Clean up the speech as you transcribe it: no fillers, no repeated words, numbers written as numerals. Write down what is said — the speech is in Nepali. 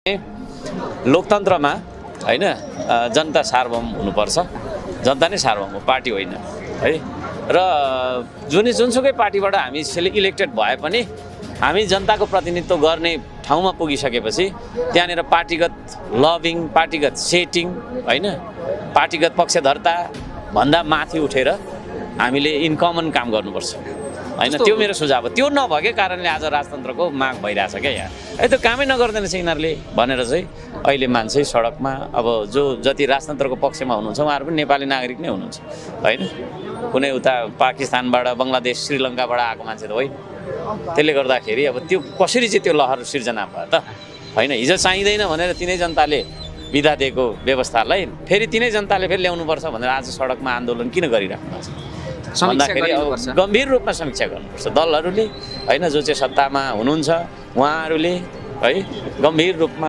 लोकतन्त्रमा हैन जनता सार्वभौम हुनुपर्छ। जनता नै सार्वभौम हो, पार्टी होइन है। र जुनसुकै पार्टीबाट हामी इलेक्टेड भए पनि हामी जनताको प्रतिनिधित्व गर्ने ठाउँमा पुगिसकेपछि त्यहाँनिर पार्टीगत लबिङ, पार्टीगत सेटिङ हैन, पार्टीगत पक्षधरता भन्दा माथि उठेर हामीले इन कमन काम गर्नुपर्छ हैन। त्यो मेरो सुझाव हो। त्यो नभएकै कारणले आज राजतन्त्रको माग भइरहेछ क्या यहाँ। त्यो कामै नगर्दैन छ यिनीहरूले भनेर चाहिँ अहिले मान्छे सडकमा अब जति राजतन्त्रको पक्षमा हुनुहुन्छ उहाँहरू पनि नेपाली नागरिक नै हुनुहुन्छ हैन। कुनै उता पाकिस्तानबाट, बङ्गलादेश, श्रीलङ्काबाट आएको मान्छे त होइन। त्यसले गर्दाखेरि अब त्यो कसरी चाहिँ त्यो लहर सिर्जना भयो त हैन। हिजो चाहिँदैन भनेर तिनै जनताले बिदा दिएको व्यवस्थालाई फेरि तिनै जनताले फेरि ल्याउनुपर्छ भनेर आज सडकमा आन्दोलन किन गरिराख्नु भएको छ भन्दाखेरि अब गम्भीर रूपमा समीक्षा गर्नुपर्छ दलहरूले हैन। जो चाहिँ सत्तामा हुनुहुन्छ उहाँहरूले है गम्भीर रूपमा